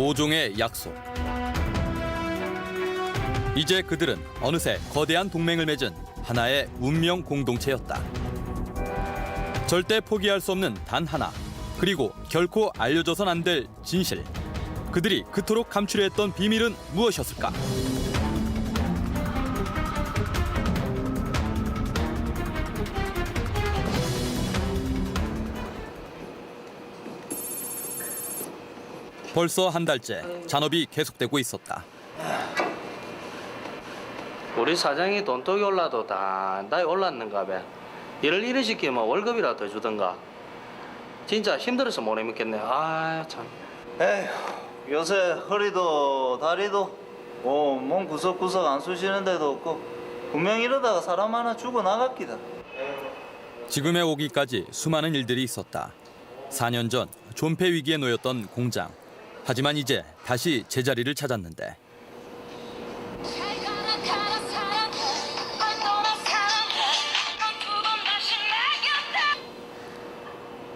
모종의 약속. 이제 그들은 어느새 거대한 동맹을 맺은 하나의 운명 공동체였다. 절대 포기할 수 없는 단 하나, 그리고 결코 알려져선 안 될 진실. 그들이 그토록 감추려 했던 비밀은 무엇이었을까? 벌써 한 달째 잔업이 계속되고 있었다. 우리 사장이 돈독이 올라도 단단히 올랐는가 봐. 일을 이래 시키면 월급이라도 더 주던가. 진짜 힘들어서 못 해먹겠네. 아 참. 에휴, 요새 허리도 다리도 몸 구석구석 안 쑤시는 데도 없고 분명 이러다가 사람 하나 죽어나갔기다. 지금에 오기까지 수많은 일들이 있었다. 4년 전 존폐 위기에 놓였던 공장. 하지만 이제 다시 제자리를 찾았는데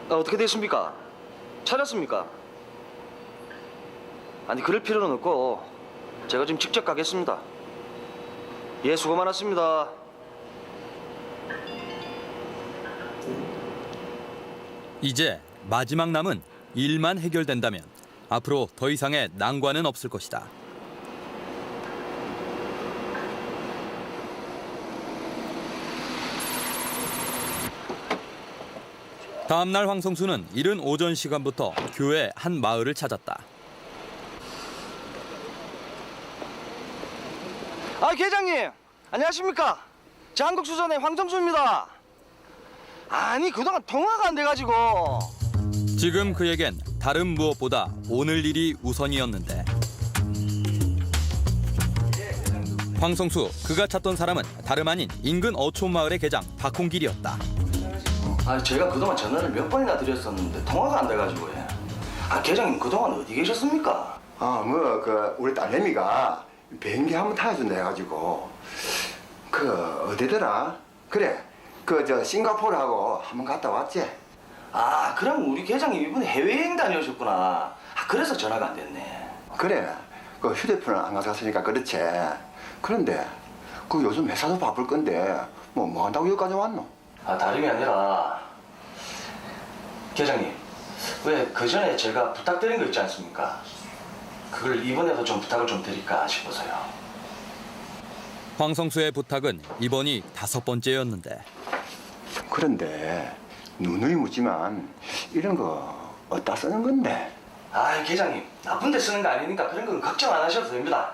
어떻게 됐습니까? 찾았습니까? 아니 그럴 필요는 없고 제가 지금 직접 가겠습니다. 예, 수고 많았습니다. 이제 마지막 남은 일만 해결된다면 앞으로 더 이상의 난관은 없을 것이다. 다음 날 황성수는 이른 오전 시간부터 교회 한 마을을 찾았다. 아, 계장님 안녕하십니까? 저 한국수전의 황성수입니다. 아니 그동안 통화가 안 돼가지고. 지금 그에겐 다른 무엇보다 오늘 일이 우선이었는데 황성수, 그가 찾던 사람은 다름 아닌 인근 어촌 마을의 계장 박홍길이었다. 아, 제가 그동안 전화를 몇 번이나 드렸었는데 통화가 안 돼가지고. 아, 계장님 그동안 어디 계셨습니까? 우리 딸내미가 비행기 한번 타야준다 해가지고 어디더라? 그래, 싱가포르하고 한번 갔다 왔지? 아, 그럼 우리 계장님 이번에 해외여행 다녀오셨구나. 아, 그래서 전화가 안 됐네. 그래, 휴대폰을 안 가져갔으니까 그렇지. 그런데 요즘 회사도 바쁠 건데 뭐 한다고 여기까지 왔노? 아, 다름이 아니라 계장님, 왜 그 전에 제가 부탁드린 거 있지 않습니까? 그걸 이번에도 좀 부탁을 좀 드릴까 싶어서요. 황성수의 부탁은 이번이 5번째였는데 그런데 누누이 묻지만 이런 거 어디다 쓰는 건데? 아, 계장님, 나쁜 데 쓰는 거 아니니까 그런 건 걱정 안 하셔도 됩니다.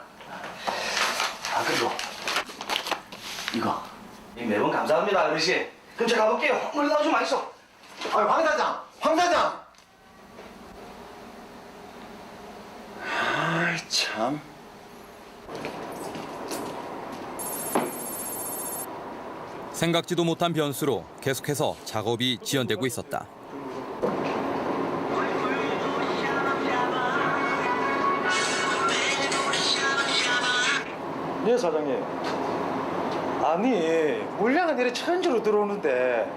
아, 그리고 이거 매번 감사합니다, 어르신. 그럼 제가 가볼게요. 머리 나오지 마이소. 황 사장! 아이 참. 생각지도 못한 변수로 계속해서 작업이 지연되고 있었다. 네, 사장님. 아니, 물량은 이래 천주로 들어오는데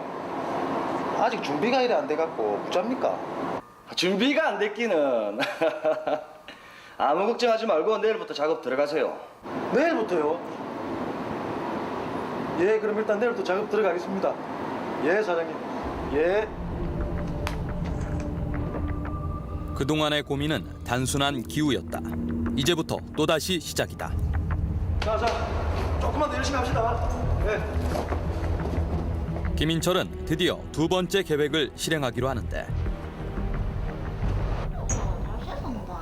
아직 준비가 이래 안 돼갖고 부잡니까? 준비가 안 됐기는. 아무 걱정하지 말고 내일부터 작업 들어가세요. 내일부터요? 예, 그럼 일단 내일부터 작업 들어가겠습니다. 예, 사장님. 예. 그동안의 고민은 단순한 기우였다. 이제부터 또다시 시작이다. 자, 조금만 더 열심히 합시다. 예. 김인철은 드디어 2번째 계획을 실행하기로 하는데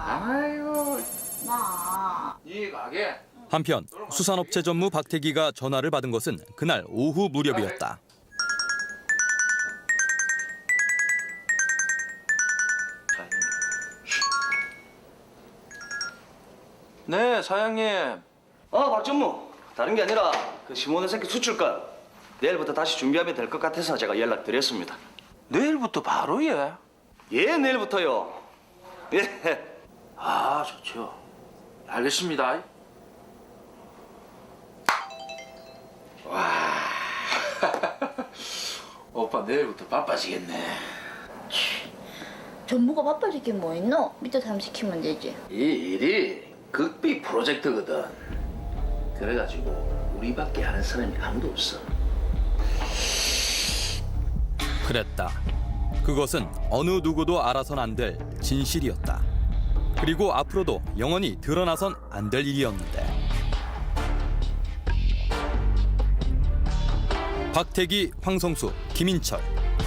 아이고, 나. 이 가게. 한편 수산업체 전무 박태기가 전화를 받은 것은 그날 오후 무렵이었다. 네, 사장님. 박전무. 다른 게 아니라 그 시몬의 새끼 수출권 내일부터 다시 준비하면 될 것 같아서 제가 연락드렸습니다. 내일부터 바로예? 예, 내일부터요. 예. 아, 좋죠. 알겠습니다. 오빠 내일부터 바빠지겠네. 전부가 바빠질 게 뭐 있노? 밑에 사람 시키면 되지. 이 일이 극비 프로젝트거든. 그래가지고 우리밖에 아는 사람이 아무도 없어. 그랬다. 그것은 어느 누구도 알아선 안 될 진실이었다. 그리고 앞으로도 영원히 드러나선 안 될 일이었는데. 박태기, 황성수, 김인철.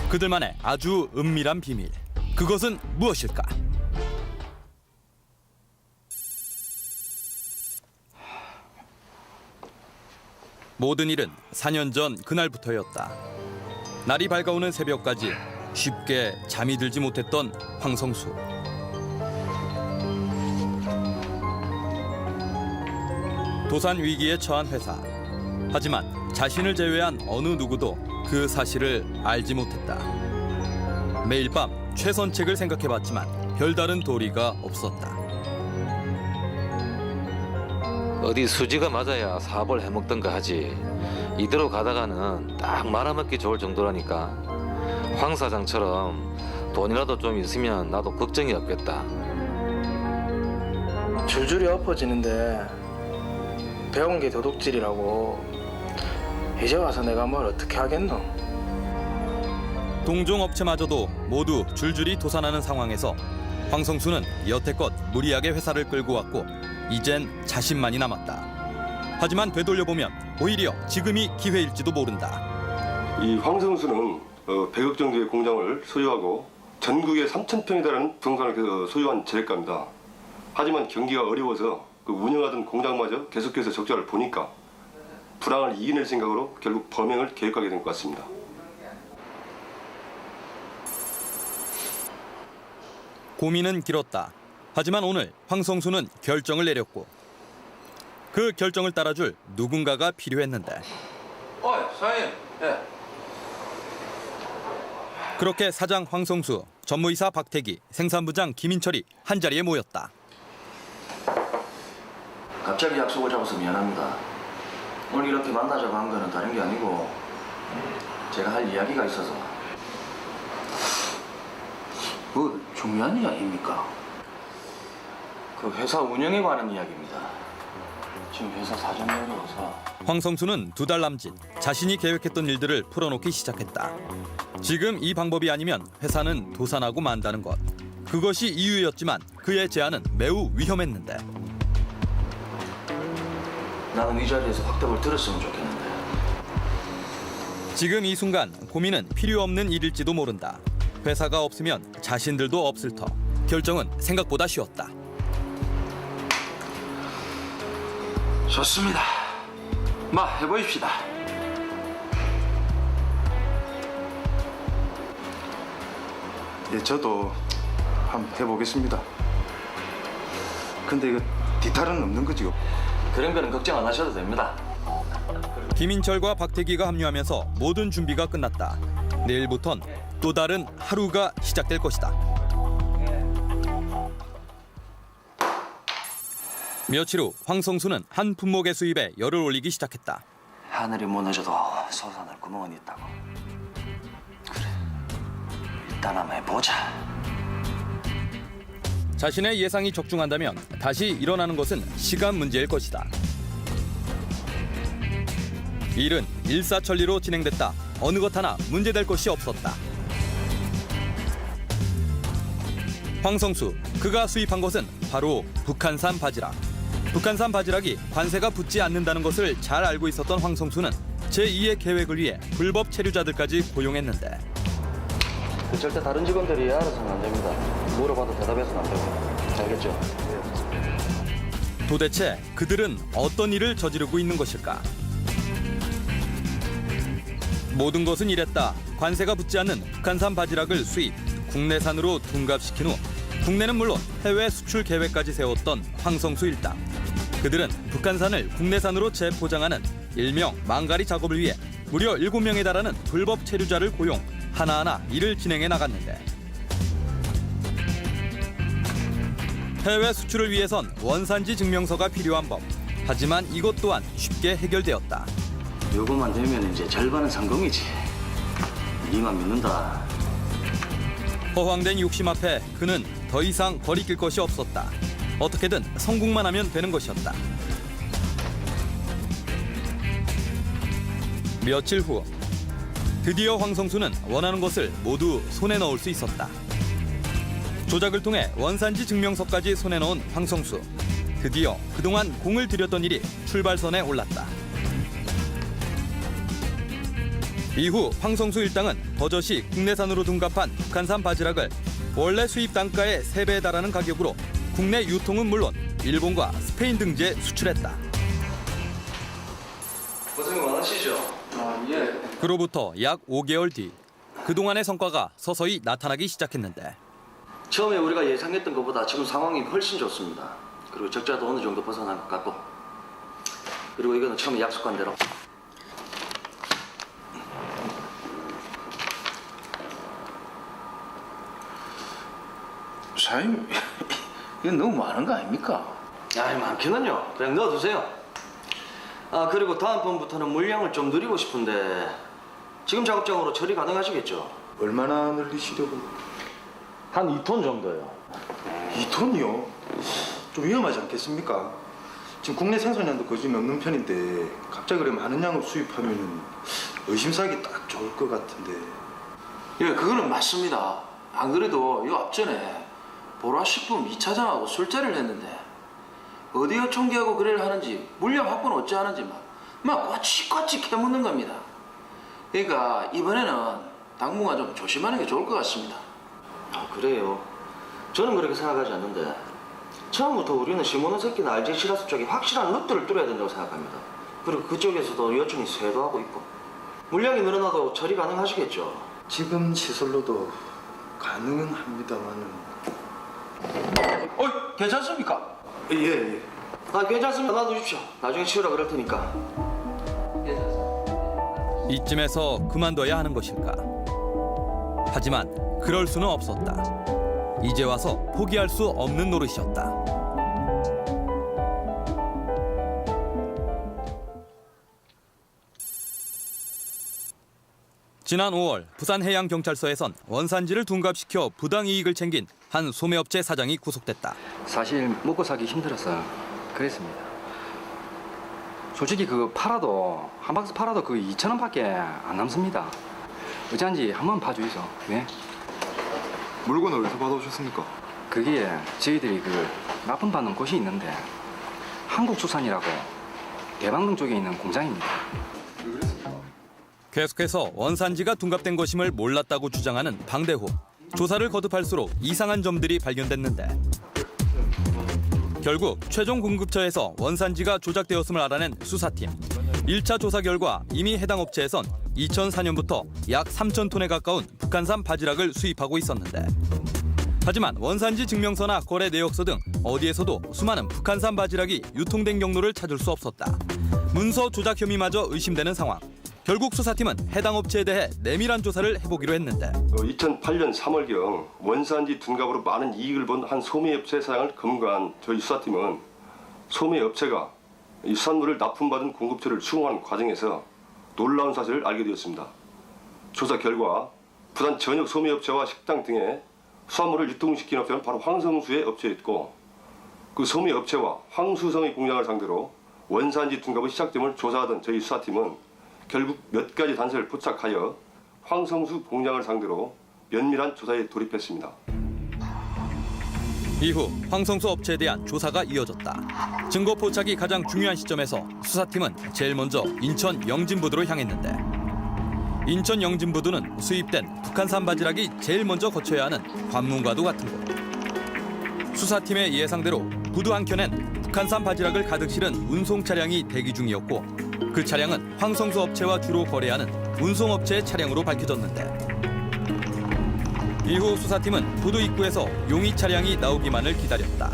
그들만의 아주 은밀한 비밀. 그것은 무엇일까? 모든 일은 4년 전 그날부터였다. 날이 밝아오는 새벽까지 쉽게 잠이 들지 못했던 황성수. 도산 위기에 처한 회사. 하지만 자신을 제외한 어느 누구도 그 사실을 알지 못했다. 매일 밤 최선책을 생각해봤지만 별다른 도리가 없었다. 어디 수지가 맞아야 사업을 해먹던가 하지. 이대로 가다가는 딱 말아먹기 좋을 정도라니까. 황 사장처럼 돈이라도 좀 있으면 나도 걱정이 없겠다. 줄줄이 엎어지는데 배운 게 도둑질이라고. 이제 와서 내가 뭘 어떻게 하겠노? 동종업체마저도 모두 줄줄이 도산하는 상황에서 황성수는 여태껏 무리하게 회사를 끌고 왔고 이젠 자신만이 남았다. 하지만 되돌려보면 오히려 지금이 기회일지도 모른다. 이 황성수는 100억 정도의 공장을 소유하고 전국에 3,000평에 달하는 부동산을 소유한 재력가입니다. 하지만 경기가 어려워서 그 운영하던 공장마저 계속해서 적자를 보니까 불황을 이겨낼 생각으로 결국 범행을 계획하게 된 것 같습니다. 고민은 길었다. 하지만 오늘 황성수는 결정을 내렸고 그 결정을 따라줄 누군가가 필요했는데 어이, 사장님. 예. 그렇게 사장 황성수, 전무이사 박태기, 생산부장 김인철이 한자리에 모였다. 갑자기 약속을 잡아서 미안합니다. 오늘 이렇게 만나자고 한 거는 다른 게 아니고 제가 할 이야기가 있어서. 뭐 중요한 이야기입니까? 그 회사 운영에 관한 이야기입니다. 지금 회사 사정이 어려워서. 황성수는 2달 남짓 자신이 계획했던 일들을 풀어놓기 시작했다. 지금 이 방법이 아니면 회사는 도산하고 만다는 것. 그것이 이유였지만 그의 제안은 매우 위험했는데 나는 이 자리에서 확답을 들었으면 좋겠는데. 지금 이 순간 고민은 필요 없는 일일지도 모른다. 회사가 없으면 자신들도 없을 터. 결정은 생각보다 쉬웠다. 좋습니다. 마 해보십시다. 예, 저도 한번 해보겠습니다. 근데 이거 뒤탈은 없는 거지요? 그런 거는 걱정 안 하셔도 됩니다. 김인철과 박태기가 합류하면서 모든 준비가 끝났다. 내일부턴 또 다른 하루가 시작될 것이다. 며칠 후 황성수는 한 품목의 수입에 열을 올리기 시작했다. 하늘이 무너져도 솟아날 구멍은 있다고. 그래, 일단 한번 해보자. 자신의 예상이 적중한다면 다시 일어나는 것은 시간 문제일 것이다. 일은 일사천리로 진행됐다. 어느 것 하나 문제될 것이 없었다. 황성수, 그가 수입한 것은 바로 북한산 바지락. 북한산 바지락이 관세가 붙지 않는다는 것을 잘 알고 있었던 황성수는 제2의 계획을 위해 불법 체류자들까지 고용했는데 절대 다른 직원들이 알아서는 안 됩니다. 물어봐도 대답해서는 안 되고. 알겠죠? 도대체 그들은 어떤 일을 저지르고 있는 것일까? 모든 것은 이랬다. 관세가 붙지 않는 북한산 바지락을 수입, 국내산으로 둔갑시킨 후 국내는 물론 해외 수출 계획까지 세웠던 황성수 일당. 그들은 북한산을 국내산으로 재포장하는 일명 망가리 작업을 위해 무려 7명에 달하는 불법 체류자를 고용, 하나하나 일을 진행해 나갔는데 해외 수출을 위해선 원산지 증명서가 필요한 법. 하지만 이것 또한 쉽게 해결되었다. 요거만 되면 이제 절반은 성공이지. 니만 믿는다. 허황된 욕심 앞에 그는 더 이상 거리낄 것이 없었다. 어떻게든 성공만 하면 되는 것이었다. 며칠 후 드디어 황성수는 원하는 것을 모두 손에 넣을 수 있었다. 조작을 통해 원산지 증명서까지 손에 넣은 황성수. 드디어 그동안 공을 들였던 일이 출발선에 올랐다. 이후 황성수 일당은 버젓이 국내산으로 둔갑한 북한산 바지락을 원래 수입 단가의 3배에 달하는 가격으로 국내 유통은 물론 일본과 스페인 등지에 수출했다. 고생이 많으시죠? 그로부터 약 5개월 뒤 그동안의 성과가 서서히 나타나기 시작했는데 처음에 우리가 예상했던 것보다 지금 상황이 훨씬 좋습니다. 그리고 적자도 어느 정도 벗어난 것 같고, 그리고 이거는 처음에 약속한 대로 사장님, 이건 너무 많은 거 아닙니까? 아이, 많기는요. 그냥 넣어두세요. 아, 그리고 다음번부터는 물량을 좀 늘리고 싶은데 지금 작업장으로 처리 가능하시겠죠? 얼마나 늘리시려고? 한 2톤 정도요. 2톤이요? 좀 위험하지 않겠습니까? 지금 국내 생산량도 거의 없는 편인데 갑자기 그래 많은 양을 수입하면 의심사기 딱 좋을 것 같은데. 예, 그거는 맞습니다. 안 그래도 요 앞전에 보라식품 2차장하고 술자리를 했는데 어디 요청기하고 거래를 하는지 물량 확보는 어찌 하는지 막 꼬치꼬치 캐묻는 겁니다. 그러니까 이번에는 당분간 좀 조심하는 게 좋을 것 같습니다. 아, 그래요? 저는 그렇게 생각하지 않는데 처음부터 우리는 시모노세키나 RJ 시라스 쪽에 확실한 루트를 뚫어야 된다고 생각합니다. 그리고 그쪽에서도 요청이 쇄도하고 있고 물량이 늘어나도 처리 가능하시겠죠? 지금 시설로도 가능은 합니다만은. 괜찮습니까? 예. 아, 괜찮습니다. 놔두십시오. 나중에 치우라 그럴 테니까. 이쯤에서 그만둬야 하는 것일까? 하지만 그럴 수는 없었다. 이제 와서 포기할 수 없는 노릇이었다. 지난 5월 부산해양경찰서에선 원산지를 둔갑시켜 부당이익을 챙긴 한 소매업체 사장이 구속됐다. 사실 먹고 살기 힘들어서 그랬습니다. 솔직히 그 팔아도 한 박스 팔아도 그 2,000원밖에 안 남습니다. 어쩐지 한번 봐주이소. 네? 물건을 어디서 받아오셨습니까? 거기에 저희들이 그 납품받는 곳이 있는데 한국수산이라고 대방동 쪽에 있는 공장입니다. 계속해서 원산지가 둔갑된 것임을 몰랐다고 주장하는 방대호. 조사를 거듭할수록 이상한 점들이 발견됐는데 결국 최종 공급처에서 원산지가 조작되었음을 알아낸 수사팀. 1차 조사 결과 이미 해당 업체에선 2004년부터 약 3,000톤에 가까운 북한산 바지락을 수입하고 있었는데 하지만 원산지 증명서나 거래 내역서 등 어디에서도 수많은 북한산 바지락이 유통된 경로를 찾을 수 없었다. 문서 조작 혐의마저 의심되는 상황. 결국 수사팀은 해당 업체에 대해 내밀한 조사를 해보기로 했는데 2008년 3월경 원산지 둔갑으로 많은 이익을 본 한 소매업체 사장을 검거한 저희 수사팀은 소매업체가 이 수산물을 납품받은 공급처를 수송하는 과정에서 놀라운 사실을 알게 되었습니다. 조사 결과 부산 전역 소매업체와 식당 등에 수산물을 유통시킨 업체는 바로 황성수의 업체였고 그 소매업체와 황수성의 공장을 상대로 원산지 둔갑의 시작점을 조사하던 저희 수사팀은 결국 몇 가지 단서를 포착하여 황성수 공장을 상대로 면밀한 조사에 돌입했습니다. 이후 황성수 업체에 대한 조사가 이어졌다. 증거 포착이 가장 중요한 시점에서 수사팀은 제일 먼저 인천 영진부두로 향했는데 인천 영진부두는 수입된 북한산 바지락이 제일 먼저 거쳐야 하는 관문과도 같은 곳. 수사팀의 예상대로 부두 한켠엔 북한산 바지락을 가득 실은 운송 차량이 대기 중이었고 그 차량은 황성수 업체와 주로 거래하는 운송업체의 차량으로 밝혀졌는데 이후 수사팀은 부두 입구에서 용의 차량이 나오기만을 기다렸다.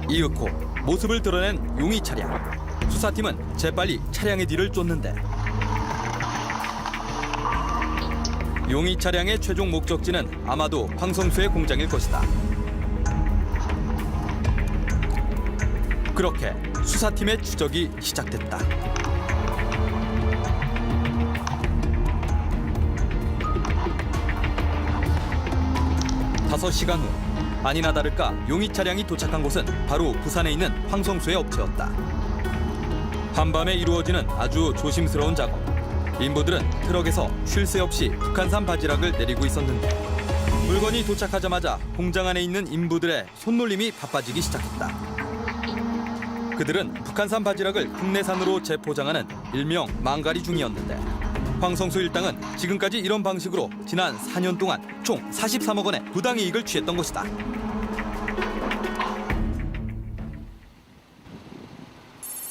이윽고 모습을 드러낸 용의 차량. 수사팀은 재빨리 차량의 뒤를 쫓는데 용의 차량의 최종 목적지는 아마도 황성수의 공장일 것이다. 그렇게 수사팀의 추적이 시작됐다. 5시간 후 아니나 다를까 용의 차량이 도착한 곳은 바로 부산에 있는 황성수의 업체였다. 한밤에 이루어지는 아주 조심스러운 작업. 인부들은 트럭에서 쉴 새 없이 북한산 바지락을 내리고 있었는데 물건이 도착하자마자 공장 안에 있는 인부들의 손놀림이 바빠지기 시작했다. 그들은 북한산 바지락을 국내산으로 재포장하는 일명 망가리 중이었는데 황성수 일당은 지금까지 이런 방식으로 지난 4년 동안 총 43억 원의 부당이익을 취했던 것이다.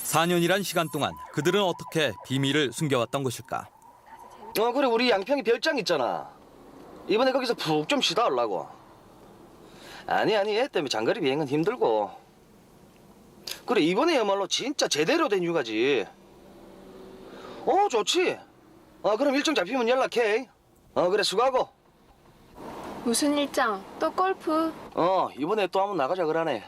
(4년이란) 시간 동안 그들은 어떻게 비밀을 숨겨왔던 것일까? 그래 우리 양평이 별장 있잖아. 이번에 거기서 푹 좀 쉬다 오려고. 아니 얘 때문에 장거리 비행은 힘들고. 그래 이번에야말로 진짜 제대로 된 휴가지. 좋지. 그럼 일정 잡히면 연락해. 그래 수고하고. 무슨 일정? 또 골프? 이번에 또 한번 나가자 그러네.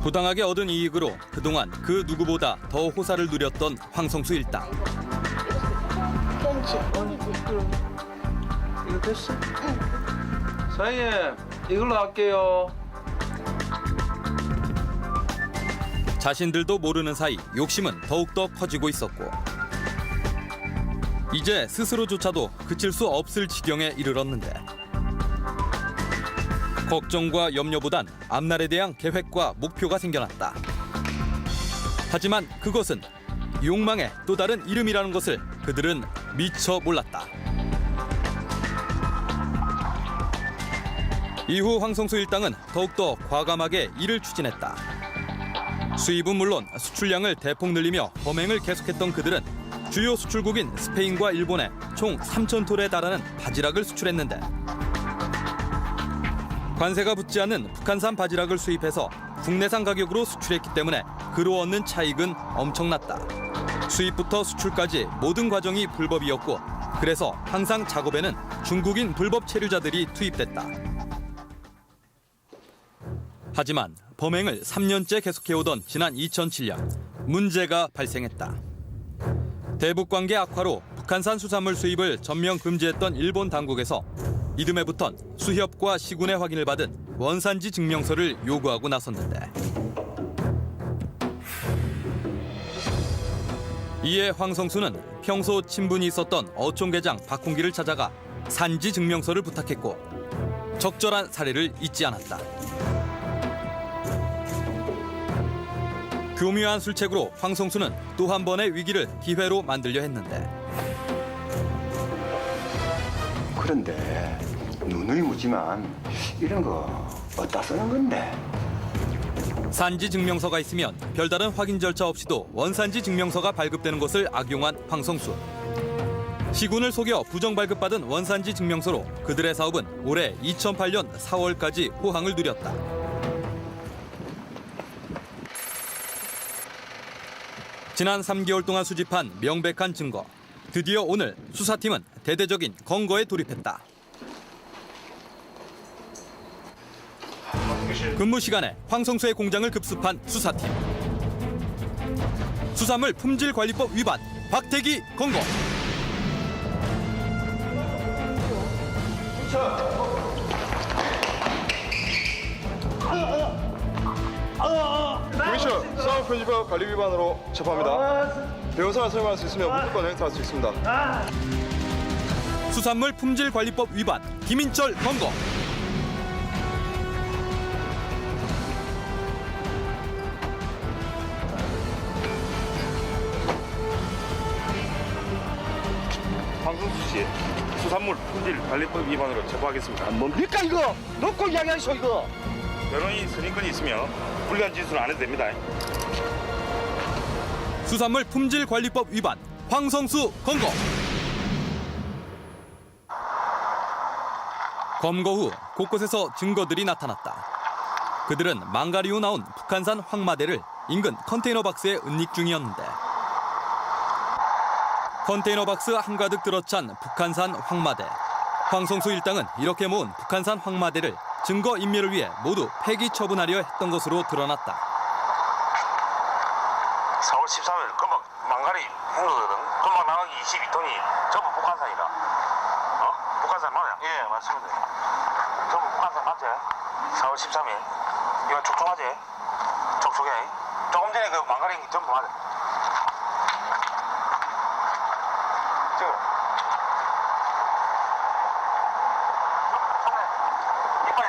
부당하게 얻은 이익으로 그동안 그 누구보다 더 호사를 누렸던 황성수 일당. 괜찮지? 어디지? 이거 됐어? 사장님, 이걸로 할게요. 자신들도 모르는 사이 욕심은 더욱더 커지고 있었고 이제 스스로조차도 그칠 수 없을 지경에 이르렀는데 걱정과 염려보단 앞날에 대한 계획과 목표가 생겨났다. 하지만 그것은 욕망의 또 다른 이름이라는 것을 그들은 미처 몰랐다. 이후 황성수 일당은 더욱더 과감하게 일을 추진했다. 수입은 물론 수출량을 대폭 늘리며 범행을 계속했던 그들은 주요 수출국인 스페인과 일본에 총 3,000톤에 달하는 바지락을 수출했는데 관세가 붙지 않는 북한산 바지락을 수입해서 국내산 가격으로 수출했기 때문에 그로 얻는 차익은 엄청났다. 수입부터 수출까지 모든 과정이 불법이었고 그래서 항상 작업에는 중국인 불법 체류자들이 투입됐다. 하지만 범행을 3년째 계속해오던 지난 2007년 문제가 발생했다. 대북관계 악화로 북한산 수산물 수입을 전면 금지했던 일본 당국에서 이듬해부턴 수협과 시군의 확인을 받은 원산지 증명서를 요구하고 나섰는데 이에 황성수는 평소 친분이 있었던 어촌계장 박홍기를 찾아가 산지 증명서를 부탁했고 적절한 사례를 잊지 않았다. 교묘한 술책으로 황성수는 또 한 번의 위기를 기회로 만들려 했는데 그런데 눈을 묻지만 이런 거 어디다 쓰는 건데? 산지 증명서가 있으면 별다른 확인 절차 없이도 원산지 증명서가 발급되는 것을 악용한 황성수. 시군을 속여 부정 발급받은 원산지 증명서로 그들의 사업은 올해 2008년 4월까지 호황을 누렸다. 지난 3개월 동안 수집한 명백한 증거. 드디어 오늘 수사팀은 대대적인 검거에 돌입했다. 근무 시간에 황성수의 공장을 급습한 수사팀. 수산물 품질관리법 위반, 박태기 검거. komis션 사업 편집법 관리 위반으로 체포합니다. 배우사를 사용할 수 있으면 무조건 행사할 수 있습니다. 수산물 품질관리법 위반, 김인철 검거. 황성수 씨, 수산물 품질관리법 위반으로 체포하겠습니다. 뭡니까 이거? 놓고 이야기하시오 이거. 변호인 선임권이 있으며 불리한 짓은 안 해도 됩니다. 수산물 품질관리법 위반, 황성수 검거. 검거 후 곳곳에서 증거들이 나타났다. 그들은 망가리 후 나온 북한산 황마대를 인근 컨테이너 박스에 은닉 중이었는데 컨테이너 박스 한가득 들어찬 북한산 황마대. 황성수 일당은 이렇게 모은 북한산 황마대를 증거 인멸을 위해 모두 폐기 처분하려 했던 것으로 드러났다. 4월 13일 금방 망가리 행로거든. 금방 나가기 22톤이 전부 북한산이다. 맞습니다. 전부 북한산 맞지? 4월 13일. 이거 촉촉하지? 촉촉해. 조금 전에 그 망가린 게 전부 맞아. 지금. 이빨이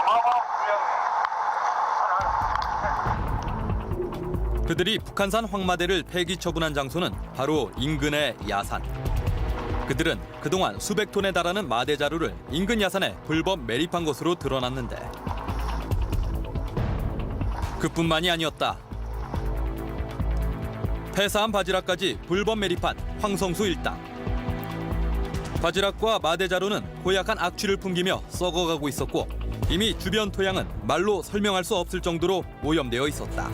어마어마한 분량이네. 그들이 북한산 황마대를 폐기 처분한 장소는 바로 인근의 야산. 그들은 그동안 수백 톤에 달하는 마대 자루를 인근 야산에 불법 매립한 것으로 드러났는데 그뿐만이 아니었다. 폐사한 바지락까지 불법 매립한 황성수 일당. 바지락과 마대 자루는 고약한 악취를 풍기며 썩어가고 있었고 이미 주변 토양은 말로 설명할 수 없을 정도로 오염되어 있었다.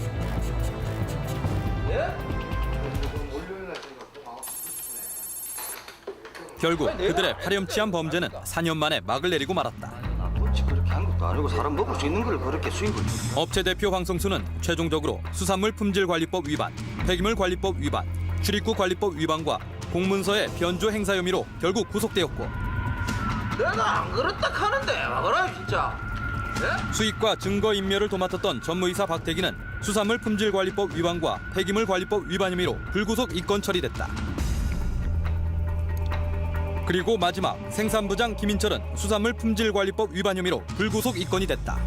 결국 그들의 파렴치한 범죄는 4년 만에 막을 내리고 말았다. 그렇게 한 것도 아니고 사람 먹을 수 있는 걸 그렇게 수입을. 업체 대표 황성수는 최종적으로 수산물 품질관리법 위반, 폐기물관리법 위반, 출입국 관리법 위반과 공문서의 변조 행사 혐의로 결국 구속되었고 내가 안 그렇다 하는데 와봐라 진짜. 수익과 증거인멸을 도맡았던 전무이사 박태기는 수산물 품질관리법 위반과 폐기물관리법 위반 혐의로 불구속 입건 처리됐다. 그리고 마지막 생산부장 김인철은 수산물 품질관리법 위반 혐의로 불구속 입건이 됐다.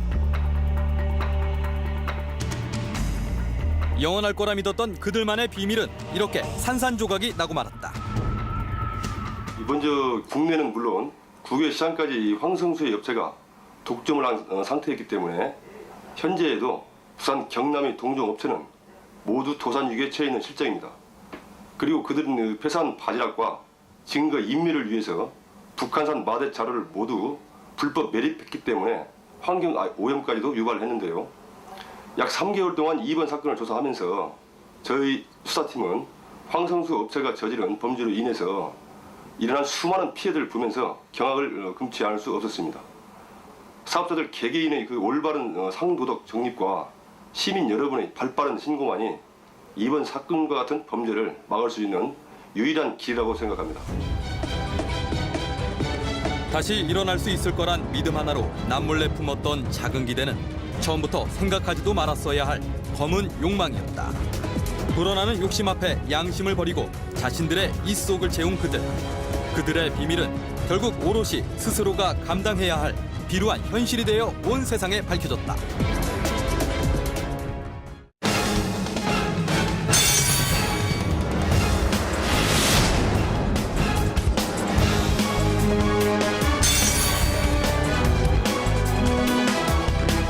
영원할 거라 믿었던 그들만의 비밀은 이렇게 산산조각이 나고 말았다. 이번 국내는 물론 국외 시장까지 이 황성수의 업체가 독점을 한 상태였기 때문에 현재에도 부산 경남의 동종업체는 모두 도산 유계체에 있는 실정입니다. 그리고 그들은 폐사한 바지락과 증거 인멸을 위해서 북한산 마대 자료를 모두 불법 매립했기 때문에 환경 오염까지도 유발을 했는데요. 약 3개월 동안 이번 사건을 조사하면서 저희 수사팀은 황성수 업체가 저지른 범죄로 인해서 일어난 수많은 피해들을 보면서 경악을 금치 않을 수 없었습니다. 사업자들 개개인의 그 올바른 상도덕 정립과 시민 여러분의 발빠른 신고만이 이번 사건과 같은 범죄를 막을 수 있는 유일한 길이라고 생각합니다. 다시 일어날 수 있을 거란 믿음 하나로 남몰래 품었던 작은 기대는 처음부터 생각하지도 말았어야 할 검은 욕망이었다. 불어나는 욕심 앞에 양심을 버리고 자신들의 입속을 채운 그들의 비밀은 결국 오롯이 스스로가 감당해야 할 비루한 현실이 되어 온 세상에 밝혀졌다.